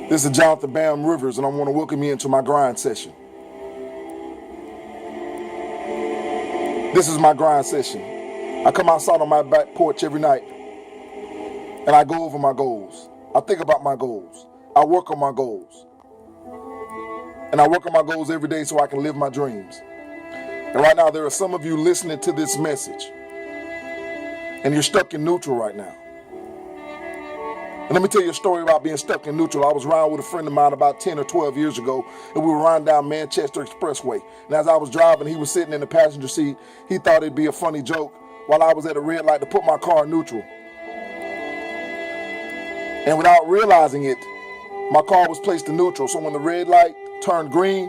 This is Jonathan Bam Rivers, and I want to welcome you into my grind session. This is my grind session. I come outside on my back porch every night, and I go over my goals. I think about my goals. I work on my goals. And I work on my goals every day so I can live my dreams. And right now, there are some of you listening to this message, and you're stuck in neutral right now. And let me tell you a story about being stuck in neutral. I was riding with a friend of mine about 10 or 12 years ago, and we were riding down Manchester Expressway. And as I was driving, he was sitting in the passenger seat. He thought it'd be a funny joke while I was at a red light to put my car in neutral. And without realizing it, my car was placed in neutral. So when the red light turned green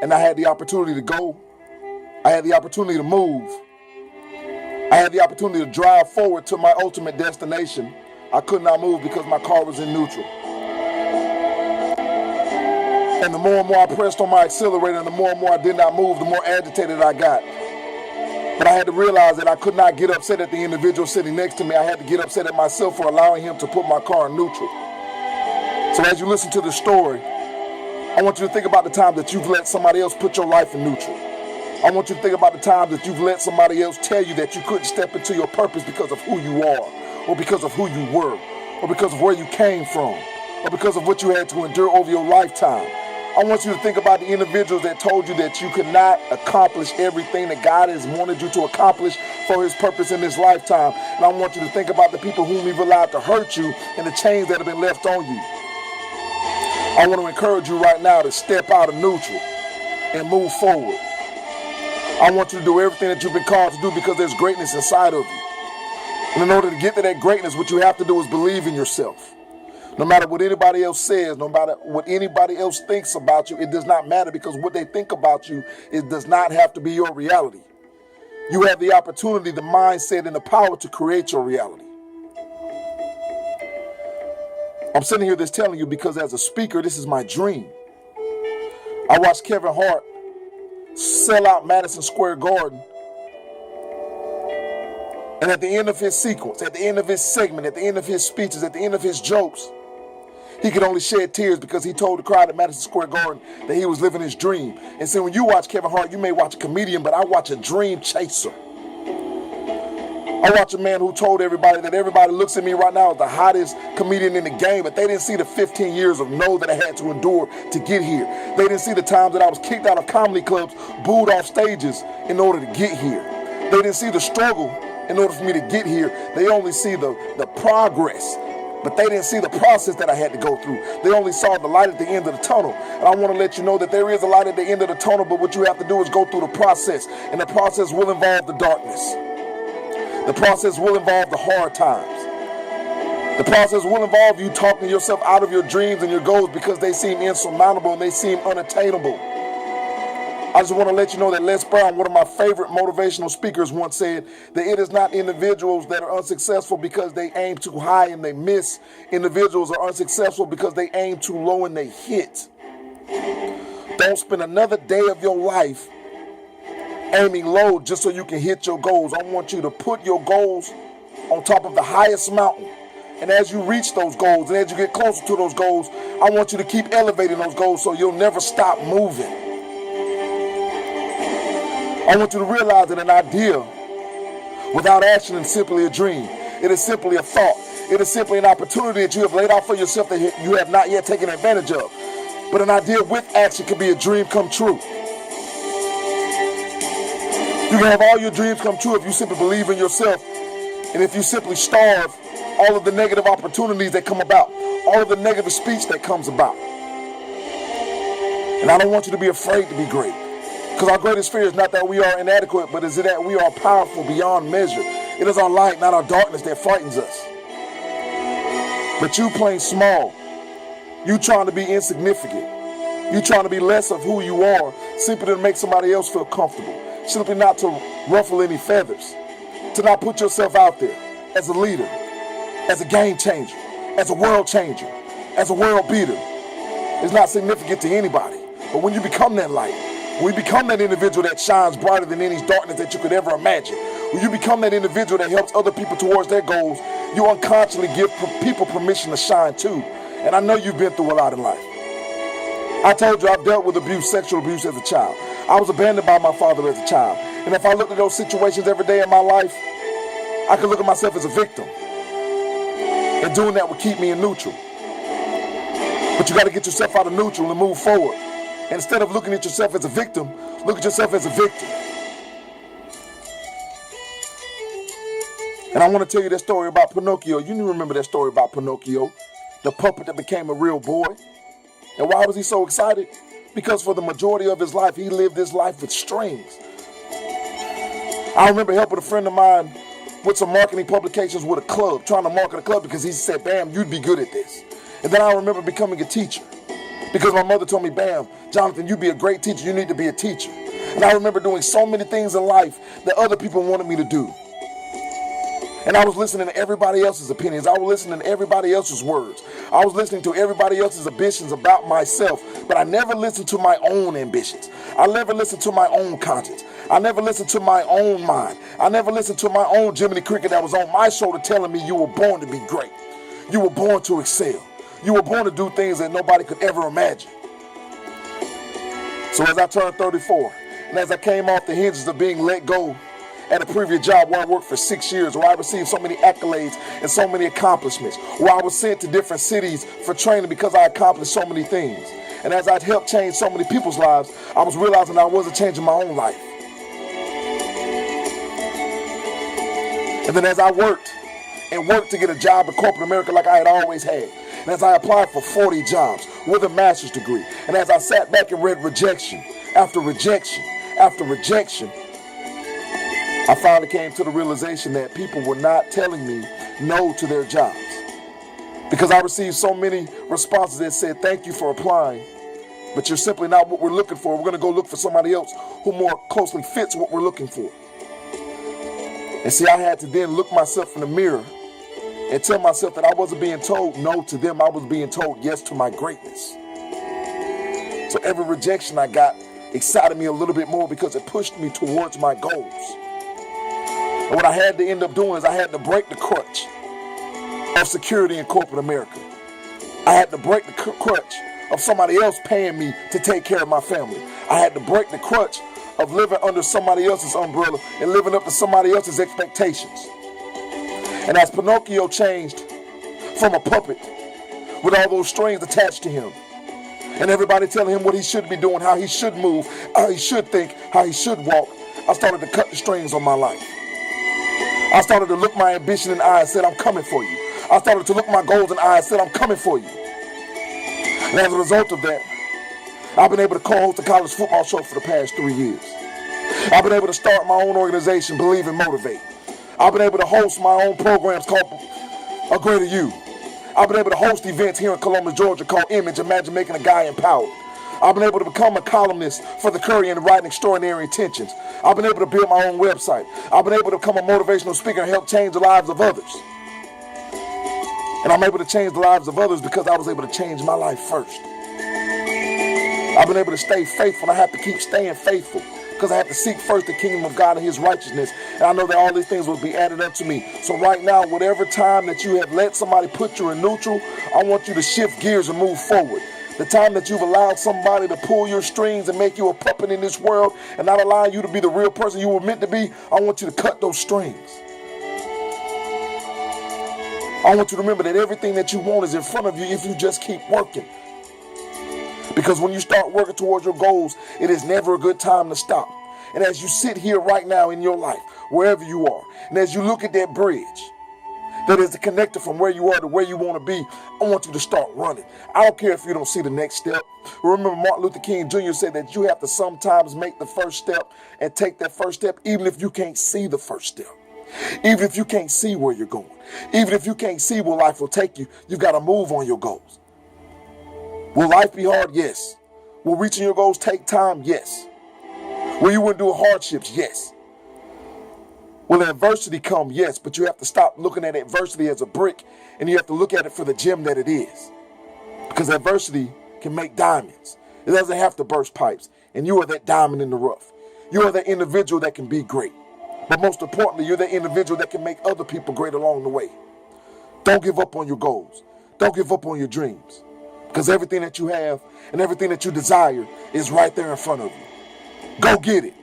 and I had the opportunity to go, I had the opportunity to move, I had the opportunity to drive forward to my ultimate destination, I could not move because my car was in neutral. And the more and more I pressed on my accelerator and the more I did not move, the more agitated I got. But I had to realize that I could not get upset at the individual sitting next to me. I had to get upset at myself for allowing him to put my car in neutral. So as you listen to the story, I want you to think about the time that you've let somebody else put your life in neutral. I want you to think about the time that you've let somebody else tell you that you couldn't step into your purpose because of who you are, or because of who you were, or because of where you came from, or because of what you had to endure over your lifetime. I want you to think about the individuals that told you that you could not accomplish everything that God has wanted you to accomplish for his purpose in this lifetime. And I want you to think about the people whom you've allowed to hurt you and the chains that have been left on you. I want to encourage you right now to step out of neutral and move forward. I want you to do everything that you've been called to do because there's greatness inside of you. And in order to get to that greatness, what you have to do is believe in yourself. No matter what anybody else says, no matter what anybody else thinks about you, it does not matter, because what they think about you, it does not have to be your reality. You have the opportunity, the mindset, and the power to create your reality. I'm sitting here just telling you because as a speaker, this is my dream. I watched Kevin Hart sell out Madison Square Garden. And at the end of his sequence, at the end of his segment, at the end of his speeches, at the end of his jokes, he could only shed tears because he told the crowd at Madison Square Garden that he was living his dream. And so when you watch Kevin Hart, you may watch a comedian, but I watch a dream chaser. I watch a man who told everybody that everybody looks at me right now as the hottest comedian in the game, but they didn't see the 15 years of no that I had to endure to get here. They didn't see the times that I was kicked out of comedy clubs, booed off stages in order to get here. They didn't see the struggle in order for me to get here. They only see the progress, but they didn't see the process that I had to go through. They only saw the light at the end of the tunnel. And I want to let you know that there is a light at the end of the tunnel, but what you have to do is go through the process. And the process will involve the darkness. The process will involve the hard times. The process will involve you talking yourself out of your dreams and your goals because they seem insurmountable and they seem unattainable. I just want to let you know that Les Brown, one of my favorite motivational speakers, once said that it is not individuals that are unsuccessful because they aim too high and they miss. Individuals are unsuccessful because they aim too low and they hit. Don't spend another day of your life aiming low just so you can hit your goals. I want you to put your goals on top of the highest mountain. And as you reach those goals and as you get closer to those goals, I want you to keep elevating those goals so you'll never stop moving. I want you to realize that an idea without action is simply a dream. It is simply a thought. It is simply an opportunity that you have laid out for yourself that you have not yet taken advantage of. But an idea with action can be a dream come true. You can have all your dreams come true if you simply believe in yourself and if you simply starve all of the negative opportunities that come about, all of the negative speech that comes about. And I don't want you to be afraid to be great. Because our greatest fear is not that we are inadequate, but is that we are powerful beyond measure. It is our light, not our darkness, that frightens us. But you playing small, you trying to be insignificant, you trying to be less of who you are simply to make somebody else feel comfortable, simply not to ruffle any feathers, to not put yourself out there as a leader, as a game changer, as a world changer, as a world beater. It's not significant to anybody. But when you become that light, when you become that individual that shines brighter than any darkness that you could ever imagine, when you become that individual that helps other people towards their goals, you unconsciously give people permission to shine too. And I know you've been through a lot in life. I told you I've dealt with abuse, sexual abuse as a child. I was abandoned by my father as a child. And if I looked at those situations every day in my life, I could look at myself as a victim. And doing that would keep me in neutral. But you got to get yourself out of neutral and move forward. And instead of looking at yourself as a victim, look at yourself as a victor. And I want to tell you that story about Pinocchio. You remember that story about Pinocchio, the puppet that became a real boy. And why was he so excited? Because for the majority of his life, he lived his life with strings. I remember helping a friend of mine with some marketing publications with a club, trying to market a club because he said, Bam, you'd be good at this. And then I remember becoming a teacher because my mother told me, Bam, Jonathan, you'd be a great teacher. You need to be a teacher. And I remember doing so many things in life that other people wanted me to do. And I was listening to everybody else's opinions. I was listening to everybody else's words. I was listening to everybody else's ambitions about myself, but I never listened to my own ambitions. I never listened to my own conscience. I never listened to my own mind. I never listened to my own Jiminy Cricket that was on my shoulder telling me you were born to be great. You were born to excel. You were born to do things that nobody could ever imagine. So as I turned 34, and as I came off the hinges of being let go at a previous job where I worked for 6 years, where I received so many accolades and so many accomplishments, where I was sent to different cities for training because I accomplished so many things. And as I'd helped change so many people's lives, I was realizing I wasn't changing my own life. And then as I worked to get a job in corporate America like I had always had, and as I applied for 40 jobs with a master's degree, and as I sat back and read rejection after rejection after rejection, I finally came to the realization that people were not telling me no to their jobs. Because I received so many responses that said, thank you for applying, but you're simply not what we're looking for. We're going to go look for somebody else who more closely fits what we're looking for. And see, I had to then look myself in the mirror and tell myself that I wasn't being told no to them. I was being told yes to my greatness. So every rejection I got excited me a little bit more because it pushed me towards my goals. And what I had to end up doing is I had to break the crutch of security in corporate America. I had to break the crutch of somebody else paying me to take care of my family. I had to break the crutch of living under somebody else's umbrella and living up to somebody else's expectations. And as Pinocchio changed from a puppet with all those strings attached to him, and everybody telling him what he should be doing, how he should move, how he should think, how he should walk, I started to cut the strings on my life. I started to look my ambition in the eye and said, I'm coming for you. I started to look my goals in the eye and said, I'm coming for you. And as a result of that, I've been able to co-host a college football show for the past 3 years. I've been able to start my own organization, Believe and Motivate. I've been able to host my own programs called A Greater You. I've been able to host events here in Columbus, Georgia called Image, Imagine Making a Guy Empowered. I've been able to become a columnist for the Courier and writing Extraordinary Intentions. I've been able to build my own website. I've been able to become a motivational speaker and help change the lives of others. And I'm able to change the lives of others because I was able to change my life first. I've been able to stay faithful, and I have to keep staying faithful because I have to seek first the kingdom of God and his righteousness. And I know that all these things will be added unto me. So right now, whatever time that you have let somebody put you in neutral, I want you to shift gears and move forward. The time that you've allowed somebody to pull your strings and make you a puppet in this world and not allow you to be the real person you were meant to be, I want you to cut those strings. I want you to remember that everything that you want is in front of you if you just keep working. Because when you start working towards your goals, it is never a good time to stop. And as you sit here right now in your life, wherever you are, and as you look at that bridge that is the connector from where you are to where you want to be, I want you to start running. I don't care if you don't see the next step. Remember, Martin Luther King Jr. said that you have to sometimes make the first step and take that first step even if you can't see the first step. Even if you can't see where you're going. Even if you can't see where life will take you, you've got to move on your goals. Will life be hard? Yes. Will reaching your goals take time? Yes. Will you endure hardships? Yes. Will adversity come? Yes. But you have to stop looking at adversity as a brick and you have to look at it for the gem that it is. Because adversity can make diamonds. It doesn't have to burst pipes. And you are that diamond in the rough. You are that individual that can be great. But most importantly, you're that individual that can make other people great along the way. Don't give up on your goals. Don't give up on your dreams, because everything that you have and everything that you desire is right there in front of you. Go get it.